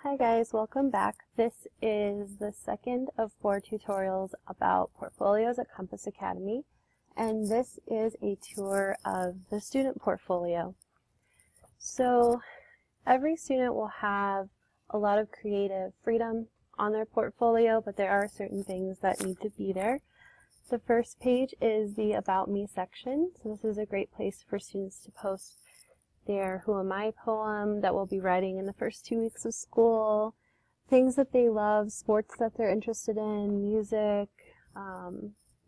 Hi guys, welcome back. This is the second of 4 tutorials about portfolios at Compass Academy, and this is a tour of the student portfolio. So every student will have a lot of creative freedom on their portfolio, but there are certain things that need to be there. The first page is the About Me section, so this is a great place for students to post their Who Am I poem that we'll be writing in the first 2 weeks of school, things that they love, sports that they're interested in, music,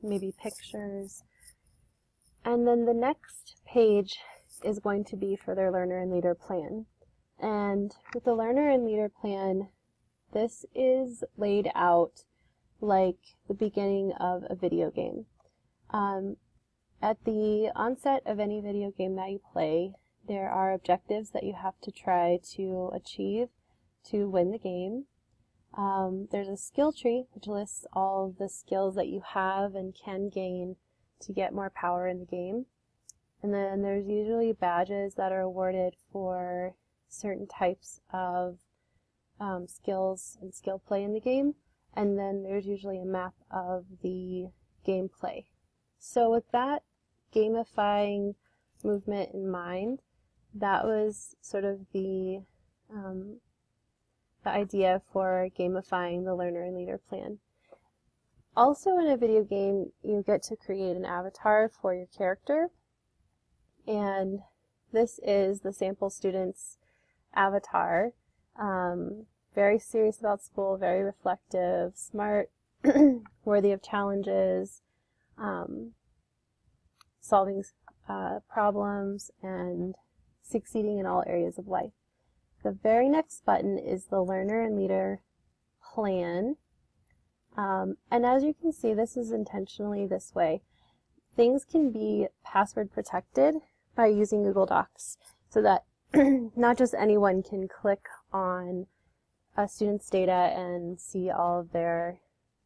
maybe pictures. And then the next page is going to be for their Learner and Leader plan. And with the Learner and Leader plan, this is laid out like the beginning of a video game. At the onset of any video game that you play, there are objectives that you have to try to achieve to win the game. There's a skill tree which lists all of the skills that you have and can gain to get more power in the game. And then there's usually badges that are awarded for certain types of skills and skill play in the game. And then there's usually a map of the gameplay. So with that gamifying movement in mind, that was sort of the idea for gamifying the Learner and Leader plan. Also in a video game, you get to create an avatar for your character, and this is the sample student's avatar. Very serious about school, very reflective, smart, worthy of challenges, solving problems, and succeeding in all areas of life. The very next button is the Learner and Leader plan. And as you can see, this is intentionally this way. Things can be password protected by using Google Docs so that not just anyone can click on a student's data and see all of their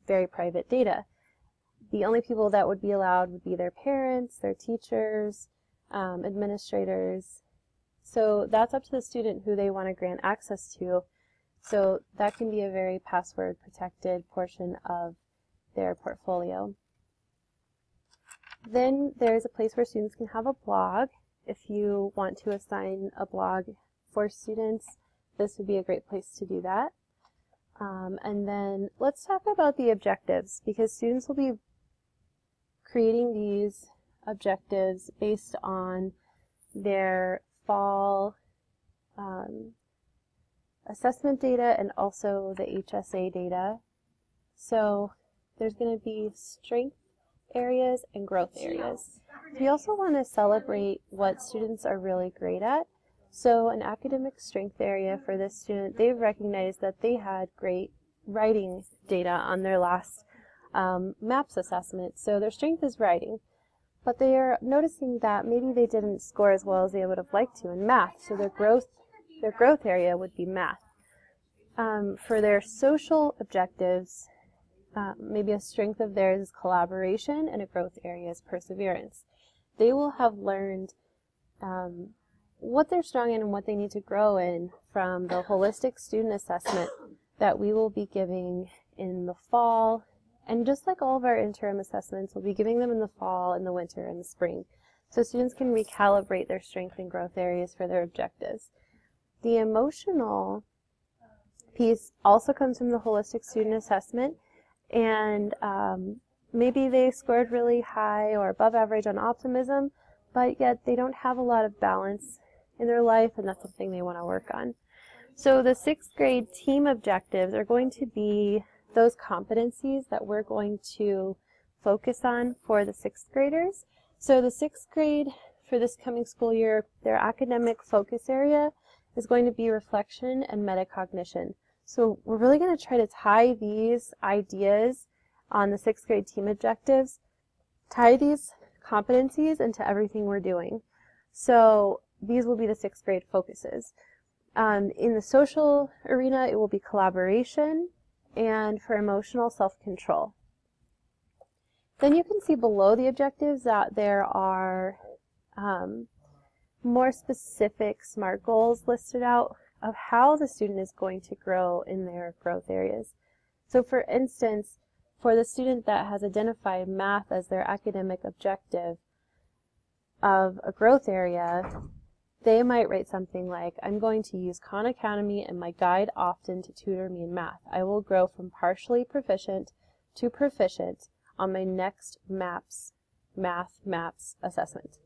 very private data. The only people that would be allowed would be their parents, their teachers, administrators. So that's up to the student who they want to grant access to. So that can be a very password protected portion of their portfolio. Then there's a place where students can have a blog. If you want to assign a blog for students, this would be a great place to do that. And then let's talk about the objectives, because students will be creating these objectives based on their fall assessment data and also the HSA data. So there's going to be strength areas and growth areas. We also want to celebrate what students are really great at. So an academic strength area for this student, they've recognized that they had great writing data on their last MAPS assessment. So their strength is writing. But they are noticing that maybe they didn't score as well as they would have liked to in math, so their growth area would be math. For their social objectives, maybe a strength of theirs is collaboration and a growth area is perseverance. They will have learned what they're strong in and what they need to grow in from the holistic student assessment that we will be giving in the fall. And just like all of our interim assessments, we'll be giving them in the fall, in the winter, and the spring. So students can recalibrate their strength and growth areas for their objectives. The emotional piece also comes from the holistic student assessment. And maybe they scored really high or above average on optimism, but yet they don't have a lot of balance in their life, and that's something they want to work on. So the 6th grade team objectives are going to be those competencies that we're going to focus on for the 6th graders. So the 6th grade for this coming school year, their academic focus area is going to be reflection and metacognition. So we're really going to try to tie these ideas on the 6th grade team objectives, tie these competencies into everything we're doing. So these will be the 6th grade focuses. In the social arena, it will be collaboration, and for emotional self-control. Then you can see below the objectives that there are more specific SMART goals listed out of how the student is going to grow in their growth areas. So for instance, for the student that has identified math as their academic objective of a growth area, they might write something like, I'm going to use Khan Academy and my guide often to tutor me in math. I will grow from partially proficient to proficient on my next math maps assessment.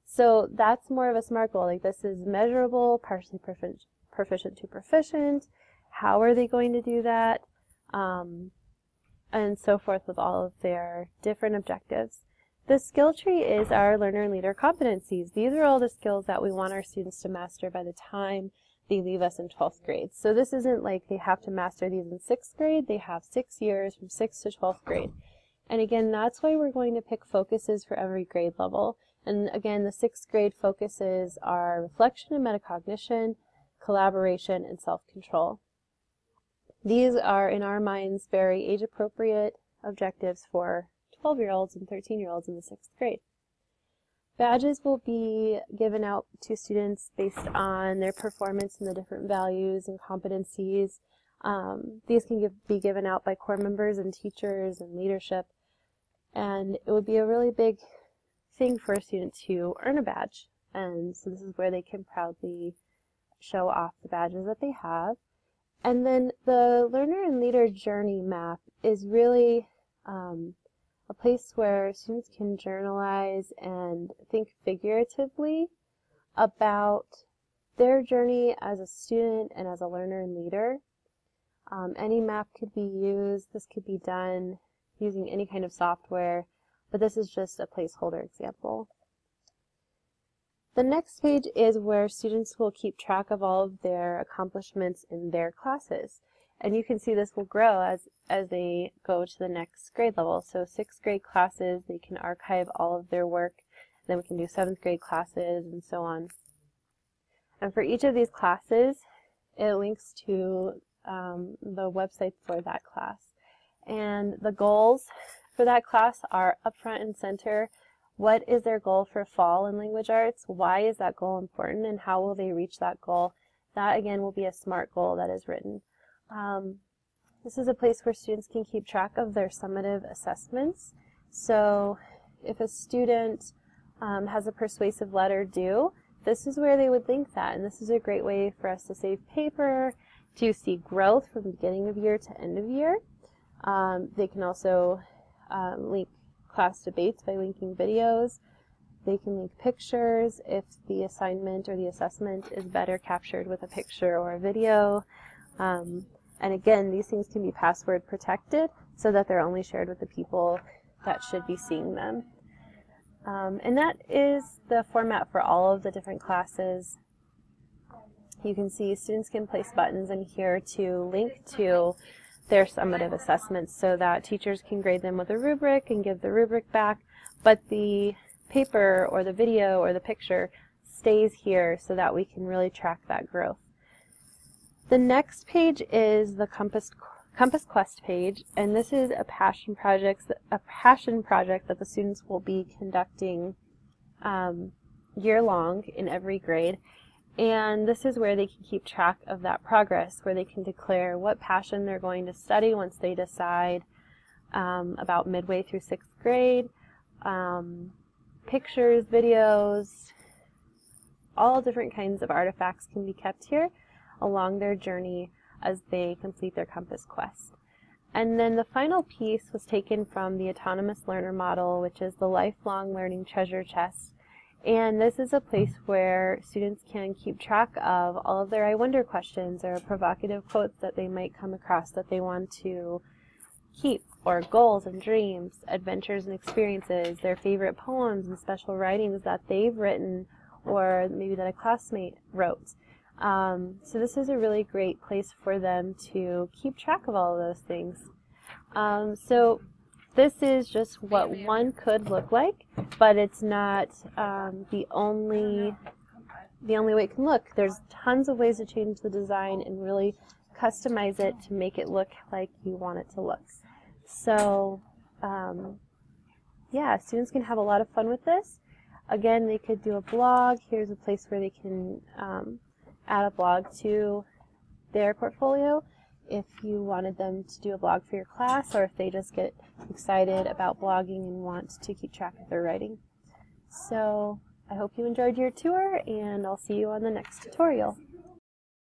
So that's more of a SMART goal. Like, this is measurable, partially proficient to proficient. How are they going to do that? And so forth with all of their different objectives. The skill tree is our learner and leader competencies. These are all the skills that we want our students to master by the time they leave us in 12th grade. So this isn't like they have to master these in 6th grade. They have 6 years from 6th to 12th grade. And again, that's why we're going to pick focuses for every grade level. And again, the 6th grade focuses are reflection and metacognition, collaboration, and self-control. These are, in our minds, very age-appropriate objectives for 12-year-olds and 13-year-olds in the 6th grade. Badges will be given out to students based on their performance and the different values and competencies. These can be given out by core members and teachers and leadership. And it would be a really big thing for a student to earn a badge. And so this is where they can proudly show off the badges that they have. And then the learner and leader journey map is really a place where students can journalize and think figuratively about their journey as a student and as a learner and leader. Any map could be used. This could be done using any kind of software, but this is just a placeholder example. The next page is where students will keep track of all of their accomplishments in their classes. And you can see this will grow as they go to the next grade level. So 6th grade classes, they can archive all of their work. Then we can do 7th grade classes and so on. And for each of these classes, it links to the website for that class. And the goals for that class are up front and center. What is their goal for fall in language arts? Why is that goal important, and how will they reach that goal? That, again, will be a SMART goal that is written. This is a place where students can keep track of their summative assessments. So if a student has a persuasive letter due, this is where they would link that. And this is a great way for us to save paper, to see growth from beginning of year to end of year. They can also link class debates by linking videos. They can link pictures if the assignment or the assessment is better captured with a picture or a video. And again, these things can be password protected so that they're only shared with the people that should be seeing them. And that is the format for all of the different classes. You can see students can place buttons in here to link to their summative assessments so that teachers can grade them with a rubric and give the rubric back, but the paper or the video or the picture stays here so that we can really track that growth. The next page is the Compass Quest page, and this is a passion project that the students will be conducting year-long in every grade. And this is where they can keep track of that progress, where they can declare what passion they're going to study once they decide about midway through 6th grade. Pictures, videos, all different kinds of artifacts can be kept here along their journey as they complete their Compass Quest. And then the final piece was taken from the Autonomous Learner Model, which is the Lifelong Learning Treasure Chest. And this is a place where students can keep track of all of their I wonder questions or provocative quotes that they might come across that they want to keep, or goals and dreams, adventures and experiences, their favorite poems and special writings that they've written or maybe that a classmate wrote. So this is a really great place for them to keep track of all of those things. So this is just what one could look like, but it's not the only way it can look. There's tons of ways to change the design and really customize it to make it look like you want it to look. So yeah, students can have a lot of fun with this. Again, they could do a blog. Here's a place where they can add a blog to their portfolio if you wanted them to do a blog for your class, or if they just get excited about blogging and want to keep track of their writing. So I hope you enjoyed your tour, and I'll see you on the next tutorial.